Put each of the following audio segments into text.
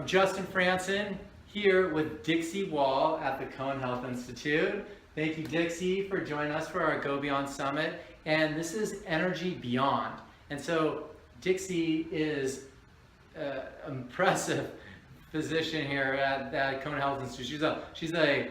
Justin Frandson here with Dixie Wall at the Cone Health Institute. Thank you, Dixie, for joining us for our Go Beyond Summit. And this is Energy Beyond. And so Dixie is an impressive physician here at Cone Health Institute. She's a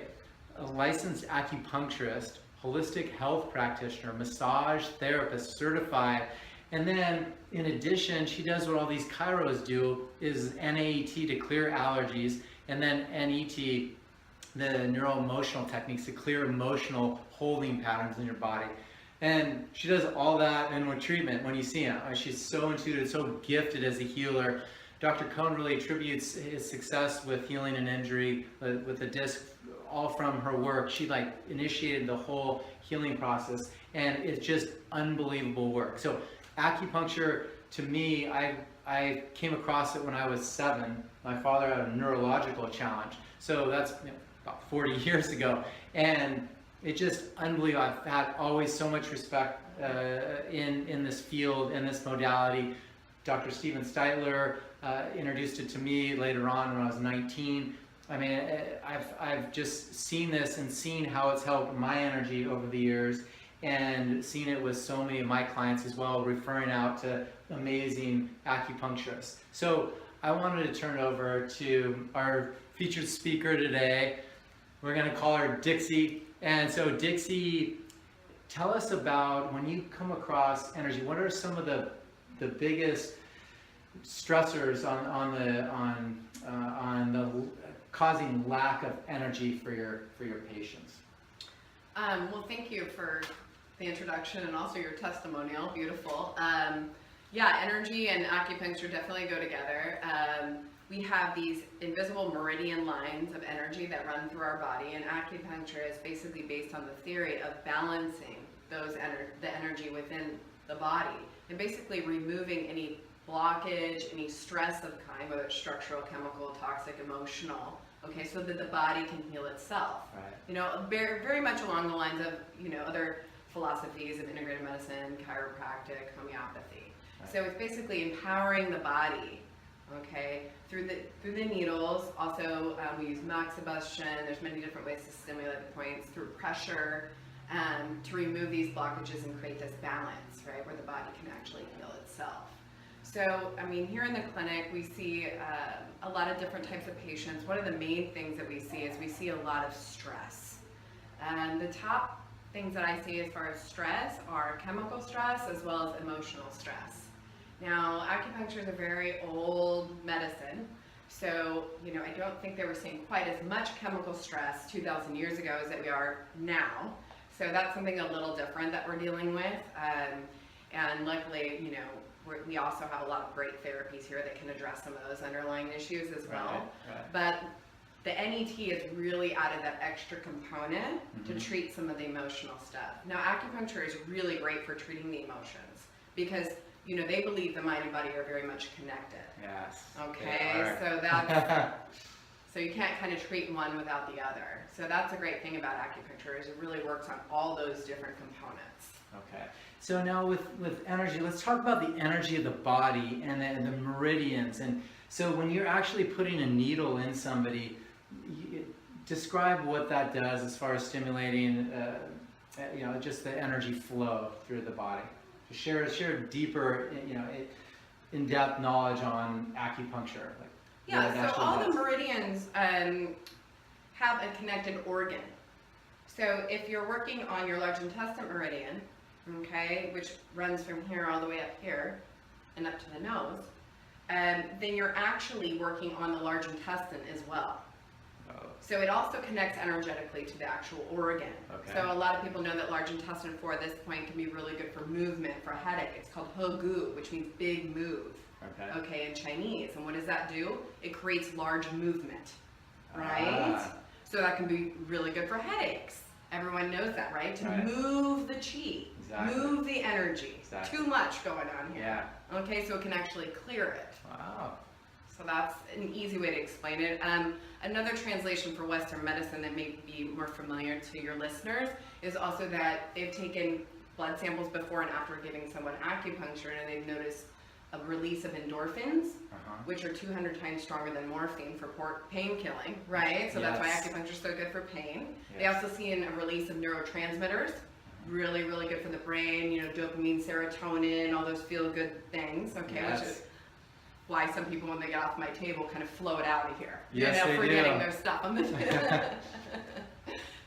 licensed acupuncturist, holistic health practitioner, massage therapist, certified. And then in addition, she does what all these chiros do, is NAET to clear allergies, and then NET, the neuro-emotional techniques to clear emotional holding patterns in your body. And she does all that in one treatment when you see her. She's so intuitive, so gifted as a healer. Dr. Cone really attributes his success with healing an injury with the disc all from her work. She initiated the whole healing process, and it's just unbelievable work. So acupuncture, to me, I came across it when I was 7. My father had a neurological challenge. So that's about 40 years ago. And it's just unbelievable. I've had always so much respect in this field, in this modality. Dr. Steven Steitler introduced it to me later on when I was 19. I mean, I've just seen this and seen how it's helped my energy over the years, and seen it with so many of my clients as well, referring out to amazing acupuncturists. So I wanted to turn it over to our featured speaker today. We're going to call her Dixie. And so Dixie, tell us about when you come across energy, what are some of the biggest stressors on the causing lack of energy for your patients? Well, thank you for the introduction and also your testimonial. Beautiful. Yeah, energy and acupuncture definitely go together. We have these invisible meridian lines of energy that run through our body, and acupuncture is basically based on the theory of balancing the energy within the body and basically removing any blockage, any stress of kind, whether it's structural, chemical, toxic, emotional, okay, so that the body can heal itself. Right. Very, very much along the lines of, other philosophies of integrative medicine, chiropractic, homeopathy. Right. So it's basically empowering the body, okay, through the needles. Also, we use moxibustion. There's many different ways to stimulate the points, through pressure, to remove these blockages and create this balance, right, where the body can actually heal itself. So, I mean, here in the clinic, we see a lot of different types of patients. One of the main things that we see is we see a lot of stress. And the top things that I see as far as stress are chemical stress as well as emotional stress. Now, acupuncture is a very old medicine. So, I don't think they were seeing quite as much chemical stress 2,000 years ago as that we are now. So that's something a little different that we're dealing with. And luckily, we also have a lot of great therapies here that can address some of those underlying issues as well. Right. But the NET has really added that extra component to treat some of the emotional stuff. Now, acupuncture is really great for treating the emotions because, they believe the mind and body are very much connected. Yes. Okay, so that's, so you can't kind of treat one without the other. So that's a great thing about acupuncture is it really works on all those different components. Okay. So now with energy, let's talk about the energy of the body and the meridians. And so when you're actually putting a needle in somebody, describe what that does as far as stimulating, just the energy flow through the body. Share deeper, in-depth knowledge on acupuncture. Yeah, so all the meridians have a connected organ. So if you're working on your large intestine meridian, okay, which runs from here all the way up here and up to the nose, then you're actually working on the large intestine as well. So it also connects energetically to the actual organ. Okay. So a lot of people know that large intestine for this point can be really good for movement, for a headache. It's called he gu, which means big move. Okay, in Chinese. And what does that do? It creates large movement, right? So that can be really good for headaches. Everyone knows that, right? To move the chi, move the energy. Too much going on here. Yeah. Okay, so it can actually clear it. Wow. So that's an easy way to explain it. Another translation for Western medicine that may be more familiar to your listeners is also that they've taken blood samples before and after giving someone acupuncture, and they've noticed a release of endorphins, Uh-huh. which are 200 times stronger than morphine for pain killing, right? So that's why Yes. acupuncture is so good for pain. Yes. They also see a release of neurotransmitters, really, really good for the brain, you know, dopamine, serotonin, all those feel-good things, okay? Yes. Which is why some people, when they get off my table, kind of float out of here. Yes, you know, they forgetting do. their stuff on the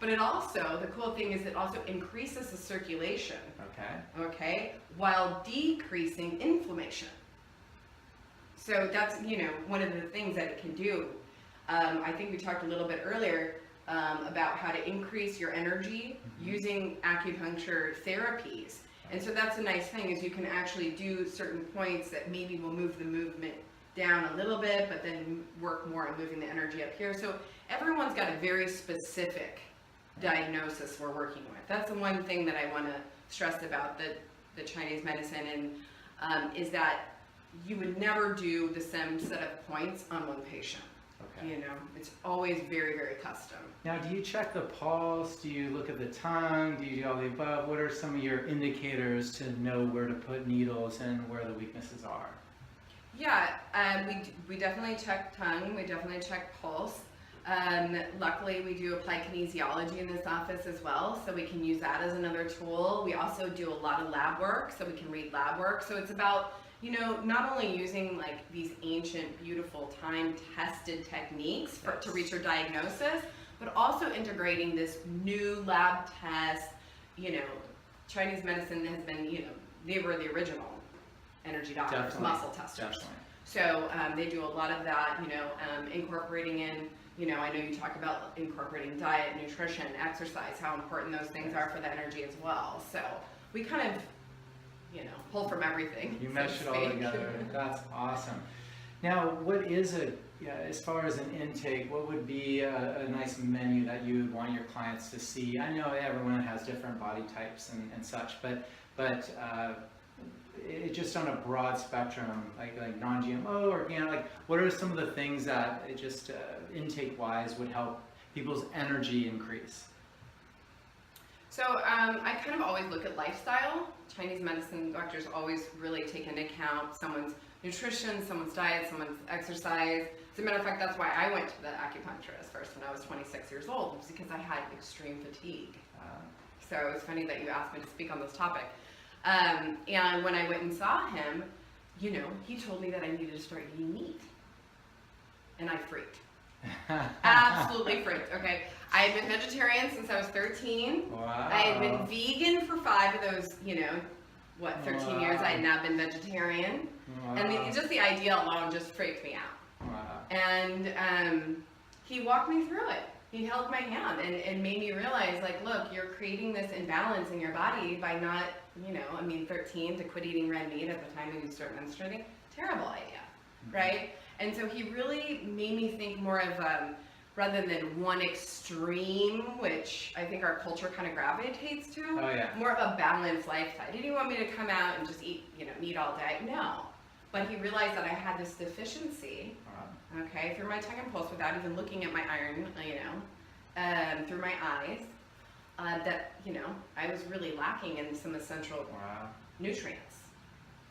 But it also, the cool thing is it also increases the circulation, okay, while decreasing inflammation. So that's, you know, one of the things that it can do. I think we talked a little bit earlier about how to increase your energy using acupuncture therapies. And so that's a nice thing, is you can actually do certain points that maybe will move the movement down a little bit, but then work more on moving the energy up here. So everyone's got a very specific diagnosis we're working with. That's the one thing that I want to stress about the Chinese medicine, and is that you would never do the same set of points on one patient. Okay. You know, it's always very, very custom. Now, do you check the pulse? Do you look at the tongue? Do you do all the above? What are some of your indicators to know where to put needles and where the weaknesses are? Yeah, we definitely check tongue. We definitely check pulse. Luckily, we do apply kinesiology in this office as well, so we can use that as another tool. We also do a lot of lab work, so we can read lab work. So it's about, you know, not only using like these ancient, beautiful, time-tested techniques to reach your diagnosis, but also integrating this new lab test. You know, Chinese medicine has been, you know, they were the original energy doctors, Definitely. muscle testers. Definitely. So they do a lot of that, you know, incorporating in, you know, I know you talk about incorporating diet, nutrition, exercise, how important those things are for the energy as well. So we kind of, you know, pull from everything. You so mesh to it all speak. together. That's awesome. Now, what is as far as an intake, what would be a nice menu that you would want your clients to see? I know everyone has different body types and such, but it just on a broad spectrum, like non-GMO, organic, like what are some of the things that it just intake-wise would help people's energy increase? So I kind of always look at lifestyle. Chinese medicine doctors always really take into account someone's nutrition, someone's diet, someone's exercise. As a matter of fact, that's why I went to the acupuncturist first when I was 26 years old, was because I had extreme fatigue. So it's funny that you asked me to speak on this topic. And when I went and saw him, you know, he told me that I needed to start eating meat. And I freaked. Absolutely freaked. Okay. I had been vegetarian since I was 13. Wow. I had been vegan for 5 of those, you know, 13 years I had now been vegetarian. Wow. And just the idea alone just freaked me out. Wow. And he walked me through it. He held my hand and made me realize, like, look, you're creating this imbalance in your body by not, you know, I mean, 13 to quit eating red meat at the time when you start menstruating, terrible idea, right? And so he really made me think more of, rather than one extreme, which I think our culture kind of gravitates to, more of a balanced lifestyle. Did he want me to come out and just eat, you know, meat all day? No. But he realized that I had this deficiency, okay, through my tongue and pulse without even looking at my iron, you know, through my eyes, that, you know, I was really lacking in some essential nutrients,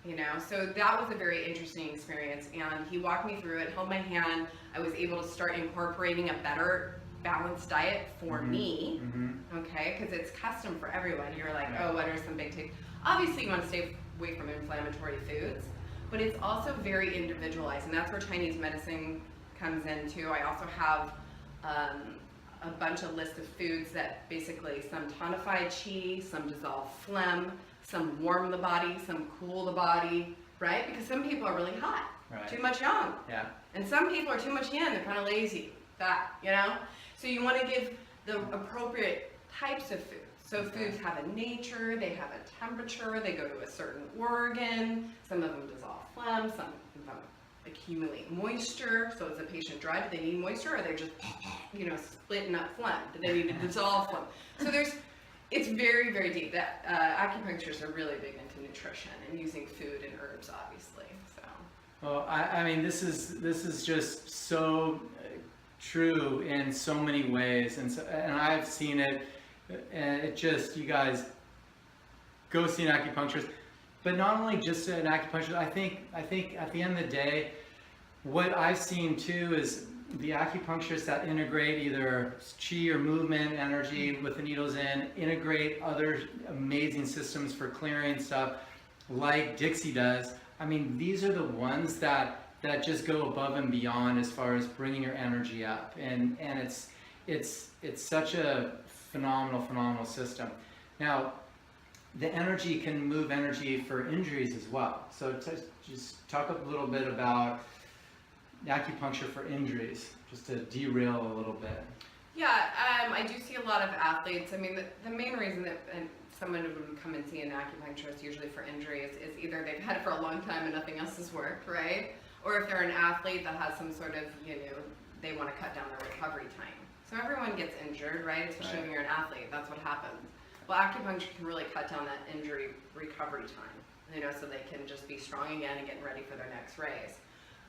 you know. So that was a very interesting experience, and he walked me through it, held my hand. I was able to start incorporating a better balanced diet for me, okay, because it's custom for everyone. You're like, oh, what are some big tips? Obviously, you want to stay away from inflammatory foods, but it's also very individualized, and that's where Chinese medicine comes in too. I also have a bunch of list of foods that basically some tonify qi, some dissolve phlegm, some warm the body, some cool the body, right? Because some people are really hot, too much yang. And some people are too much yin, they're kind of lazy, fat, you know? So you want to give the appropriate types of foods. So foods have a nature, they have a temperature, they go to a certain organ, some of them dissolve phlegm, some of them accumulate moisture. So is the patient dry? Do they need moisture, or they're just, you know, splitting up phlegm? Do they need to dissolve phlegm? So it's very, very deep. That acupuncturists are really big into nutrition and using food and herbs, obviously. So. Well, I mean, this is just so true in so many ways, and I've seen it. And it just, you guys, go see an acupuncturist. But not only just an acupuncture, I think at the end of the day, what I've seen too is the acupuncturists that integrate either chi or movement energy with the needles in, integrate other amazing systems for clearing stuff like Dixie does. I mean, these are the ones that just go above and beyond as far as bringing your energy up, and it's such a phenomenal system. Now, the energy can move energy for injuries as well. So just talk a little bit about acupuncture for injuries, just to derail a little bit. Yeah, I do see a lot of athletes. I mean, the main reason that someone would come and see an acupuncturist usually for injuries is either they've had it for a long time and nothing else has worked, right? Or if they're an athlete that has some sort of, they want to cut down their recovery time. So everyone gets injured, right? Especially when you're an athlete, that's what happens. Well, acupuncture can really cut down that injury recovery time, so they can just be strong again and get ready for their next race.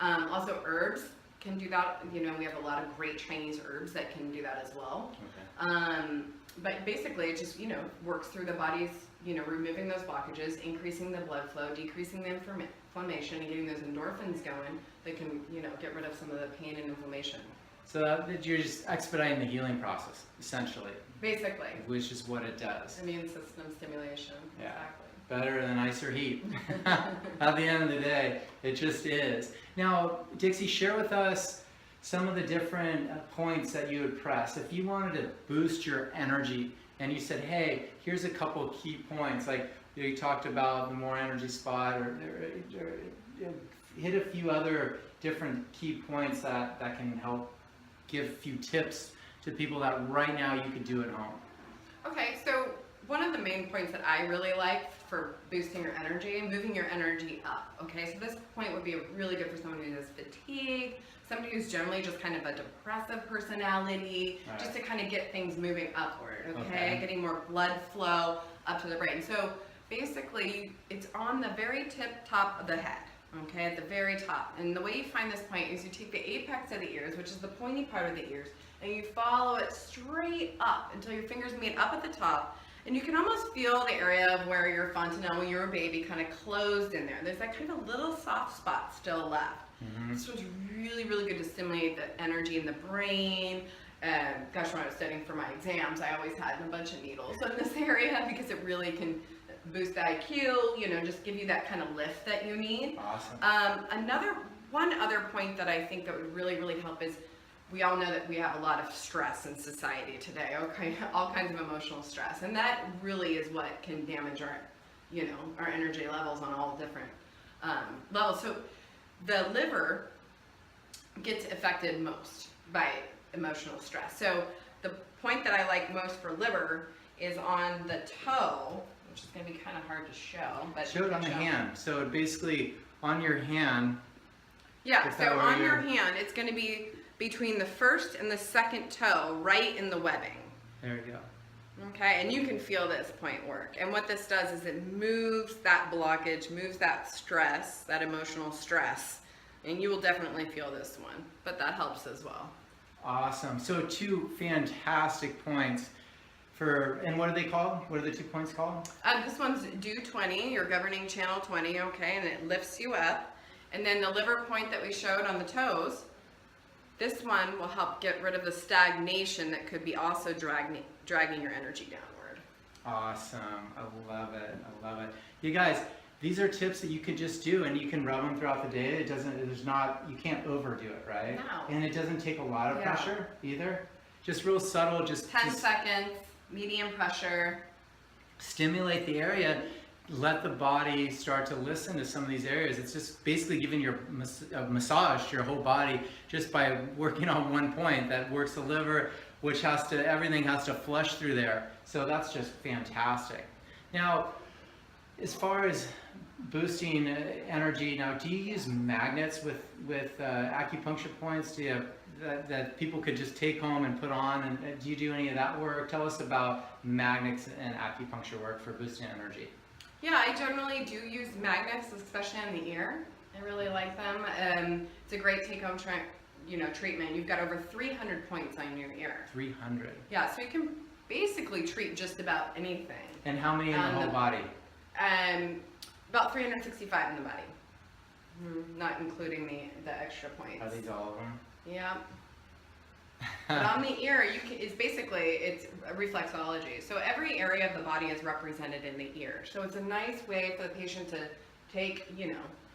Also, herbs can do that. We have a lot of great Chinese herbs that can do that as well. Okay. But basically, it just, works through the body's, removing those blockages, increasing the blood flow, decreasing the inflammation, and getting those endorphins going that can, get rid of some of the pain and inflammation. So you're just expediting the healing process, essentially. Basically. Which is what it does. Immune system stimulation. Yeah. Exactly. Better than ice or heat. At the end of the day, it just is. Now, Dixie, share with us some of the different points that you would press. If you wanted to boost your energy and you said, hey, here's a couple of key points, like you talked about the more energy spot, or hit a few other different key points that can help give a few tips to people that right now you could do at home. Okay, so one of the main points that I really like for boosting your energy, moving your energy up. Okay, so this point would be really good for someone who has fatigue, somebody who's generally just kind of a depressive personality, right, just to kind of get things moving upward, okay? Getting more blood flow up to the brain. So basically, it's on the very top of the head, okay, at the very top. And the way you find this point is you take the apex of the ears, which is the pointy part of the ears, and you follow it straight up until your fingers meet up at the top. And you can almost feel the area of where your fontanelle when you were a baby kind of closed in there. There's that kind of little soft spot still left. Mm-hmm. This one's really, really good to stimulate the energy in the brain. Gosh, when I was studying for my exams, I always had a bunch of needles in this area because it really can boost the IQ, just give you that kind of lift that you need. Awesome. One other point that I think that would really, really help is we all know that we have a lot of stress in society today, okay? All kinds of emotional stress. And that really is what can damage our, our energy levels on all different levels. So the liver gets affected most by emotional stress. So the point that I like most for liver is on the toe, which is going to be kind of hard to show. But show it on the hand. So basically on your hand. Yeah, so on your hand, it's going to be between the first and the second toe, right in the webbing. There you go. Okay, and you can feel this point work. And what this does is it moves that blockage, moves that stress, that emotional stress. And you will definitely feel this one, but that helps as well. Awesome. So 2 fantastic points for, and what are they called? What are the 2 points called? This one's do 20, your governing channel 20, okay, and it lifts you up. And then the liver point that we showed on the toes, this one will help get rid of the stagnation that could be also dragging your energy downward. Awesome. I love it. I love it. You guys, these are tips that you can just do and you can rub them throughout the day. You can't overdo it, right? No. And it doesn't take a lot of pressure either. Just real subtle, just 10 seconds, medium pressure. Stimulate the area. Let the body start to listen to some of these areas. It's just basically giving your massage to your whole body just by working on one point that works the liver, which everything has to flush through there. So that's just fantastic. Now, as far as boosting energy, now do you use magnets with acupuncture points? That people could just take home and put on, and do you do any of that work? Tell us about magnets and acupuncture work for boosting energy. Yeah, I generally do use magnets, especially on the ear. I really like them. It's a great take-home treatment. You've got over 300 points on your ear. 300. Yeah, so you can basically treat just about anything. And how many in the whole body? About 365 in the body. Not including the extra points. Are these all of them? Yeah. But on the ear, it's a reflexology. So every area of the body is represented in the ear. So it's a nice way for the patient to take,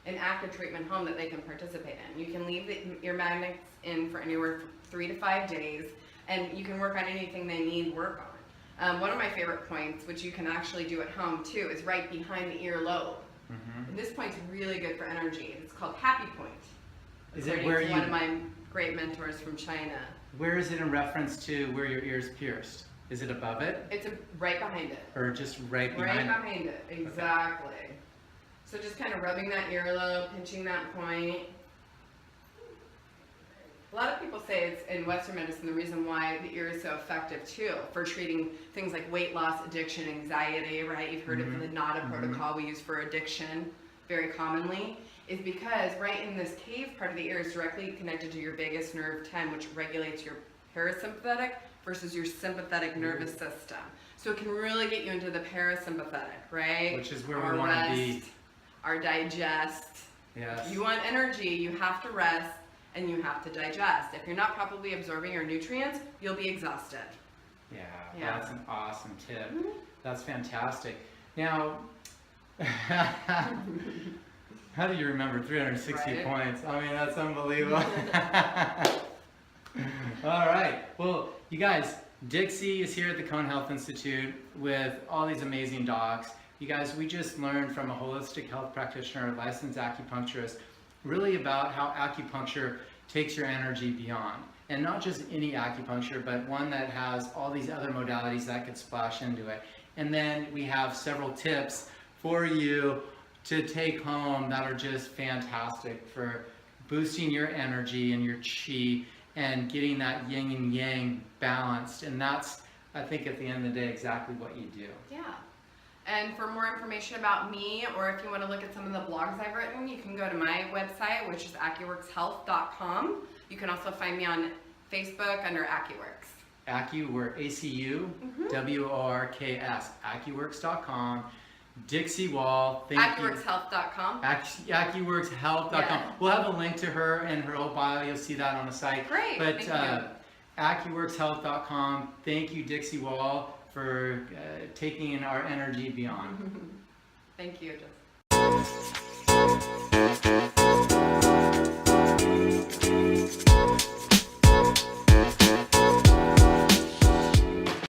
an active treatment home that they can participate in. You can leave the ear magnets in for anywhere from 3 to 5 days, and you can work on anything they need work on. One of my favorite points, which you can actually do at home too, is right behind the earlobe. And this point's really good for energy. It's called Happy Point. Is it where one of my great mentors from China. Where is it in reference to where your ear's pierced? Is it above it? It's right behind it. Or just right behind it? Right behind it, exactly. Okay. So just kind of rubbing that earlobe, pinching that point. A lot of people say it's in Western medicine the reason why the ear is so effective too for treating things like weight loss, addiction, anxiety, right? You've heard of the NADA protocol we use for addiction very commonly, is because right in this cave part of the ear is directly connected to your vagus nerve 10, which regulates your parasympathetic versus your sympathetic nervous system. So it can really get you into the parasympathetic, right? Which is where we want to be. Our digest. Yes. If you want energy, you have to rest and you have to digest. If you're not properly absorbing your nutrients, you'll be exhausted. Yeah. That's an awesome tip. That's fantastic. Now, how do you remember 360 points? I mean, that's unbelievable. All right. Well, you guys, Dixie is here at the Cone Health Institute with all these amazing docs. You guys, we just learned from a holistic health practitioner, a licensed acupuncturist, really about how acupuncture takes your energy beyond. And not just any acupuncture, but one that has all these other modalities that could splash into it. And then we have several tips for you to take home that are just fantastic for boosting your energy and your chi and getting that yin and yang balanced. And that's, I think, at the end of the day, exactly what you do. Yeah. And for more information about me, or if you want to look at some of the blogs I've written, you can go to my website, which is acuworkshealth.com. You can also find me on Facebook under AcuWorks. ACU, WORKS, AcuWorks.com. Dixie Wall, thank you. AcuWorksHealth.com. AcuWorksHealth.com. Yeah. We'll have a link to her and her whole bio. You'll see that on the site. Great. But thank you. AcuWorksHealth.com. Thank you, Dixie Wall, for taking our energy beyond. Thank you, Jessica.